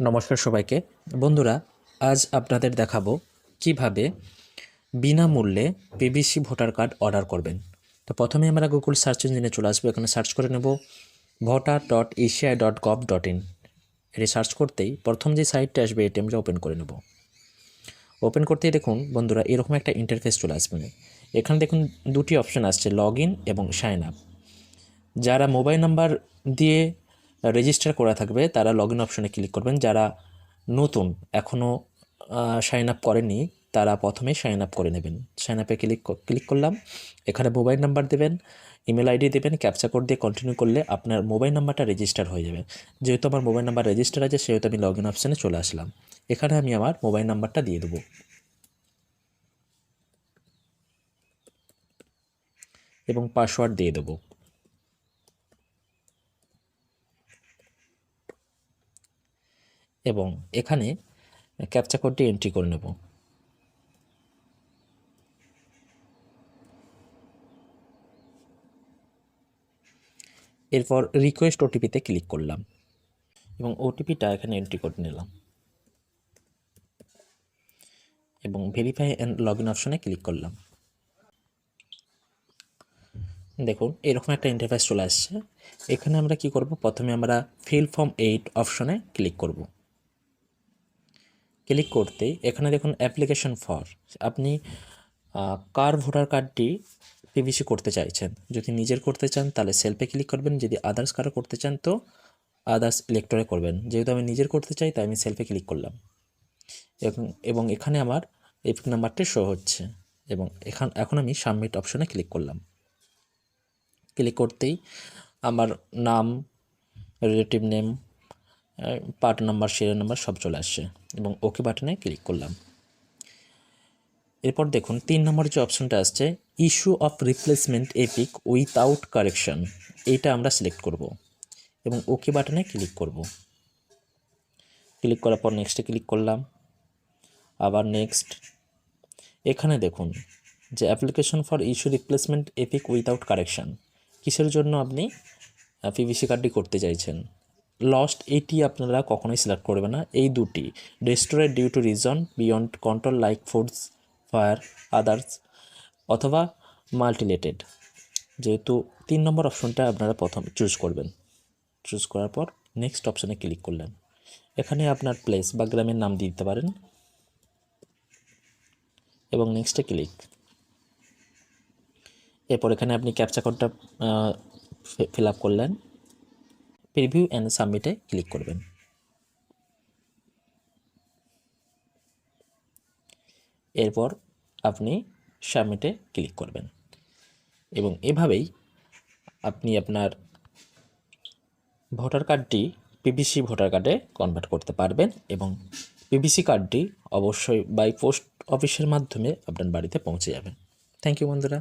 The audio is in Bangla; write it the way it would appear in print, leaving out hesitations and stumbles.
নমস্কার সবাইকে বন্ধুরা, আজ আপনাদের দেখাবো কিভাবে বিনামূল্যে পিভিসি ভোটার কার্ড অর্ডার করবেন। তো প্রথমে আমরা গুগল সার্চ ইঞ্জিনে চলে আসবো। এখানে সার্চ করে নেব voter.eci.gov.in। এটি সার্চ করতেই প্রথম যে সাইটটা আসবে এটি আমরা ওপেন করে নেব। ওপেন করতেই দেখুন বন্ধুরা, এরকম একটা ইন্টারফেস চলে আসবে। এখানে দেখুন দুটি অপশন আসছে, লগ ইন এবং সাইন আপ। যারা মোবাইল নাম্বার দিয়ে রেজিস্টার করা থাকবে তারা লগ ইন অপশনে ক্লিক করবেন। যারা নতুন এখনও সাইন আপ করেনি তারা প্রথমেই সাইন আপ করে নেবেন। সাইন আপে ক্লিক করলাম। এখানে মোবাইল নাম্বার দেবেন, ইমেল আইডি দেবেন, ক্যাপচা কোড দিয়ে কন্টিনিউ করলে আপনার মোবাইল নাম্বারটা রেজিস্টার হয়ে যাবে। যেহেতু আমার মোবাইল নাম্বার রেজিস্টার আছে সেহেতু আমি লগ ইন অপশানে চলে আসলাম। এখানে আমি আমার মোবাইল নাম্বারটা দিয়ে দেবো এবং পাসওয়ার্ড দিয়ে দেবো। এবং এখানে ক্যাপচা কোডটি এন্ট্রি করে নেব। এরপর রিকোয়েস্ট ওটিপিতে ক্লিক করলাম এবং ওটিপিটা এখানে এন্ট্রি করে নিলাম এবং ভেরিফাই অ্যান্ড লগ ইন অপশনে ক্লিক করলাম। দেখুন এরকম একটা ইন্টারফেস চলে আসছে। এখানে আমরা কি করব, প্রথমে আমরা ফিল ফর্ম 8 অপশনে ক্লিক করব। ক্লিক করতেই এখানে দেখুন অ্যাপ্লিকেশন ফর, আপনি কার ভোটার কার্ডটি পিভিসি করতে চাইছেন। যদি নিজের করতে চান তাহলে সেলফে ক্লিক করবেন, যদি আদার্স কারো করতে চান তো আদার্স ইলেক্টরে করবেন। যেহেতু আমি নিজের করতে চাই তাই আমি সেলফে ক্লিক করলাম এবং এখানে আমার এপিক নাম্বারটি শো হচ্ছে এবং এখন আমি সাবমিট অপশনে ক্লিক করলাম। ক্লিক করতেই আমার নাম, relative name, part number, serial number সব চলে আসছে এবং ওকে বাটনে ক্লিক করলাম। এরপর দেখুন 3 নম্বর যে অপশনটা আসছে, issue of replacement epic without correction, এইটা আমরা সিলেক্ট করব এবং ওকে বাটনে ক্লিক করব। ক্লিক করার পর নেক্সটে ক্লিক করলাম, আবার নেক্সট। এখানে দেখুন যে application for issue replacement epic without correction, কিসের জন্য আপনি পিভিসি কার্ডটি করতে চাইছেন। লস্ট, এটি আপনারা কখনোই সিলেক্ট করবেন না। এই দুটি destroyed due to reason beyond control like floods, fire, others অথবা মাল্টিলেটেড। যেহেতু 3 নম্বর অপশনটা আপনারা প্রথম চুজ করবেন। চুজ করার পর নেক্সট অপশানে ক্লিক করলেন। এখানে আপনার প্লেস বা গ্রামের নাম দিতে পারেন এবং নেক্সটে ক্লিক। এরপর এখানে আপনি ক্যাপচা কোডটা ফিল আপ করলেন, প্রিভিউ অ্যান্ড সাবমিটে ক্লিক করবেন। এরপর আপনি সাবমিটে ক্লিক করবেন এবং এভাবেই আপনি আপনার ভোটার কার্ডটি পিভিসি ভোটার কার্ডে কনভার্ট করতে পারবেন এবং পিভিসি কার্ডটি অবশ্যই বাই পোস্ট অফিসের মাধ্যমে আপনার বাড়িতে পৌঁছে যাবে। থ্যাংক ইউ বন্ধুরা।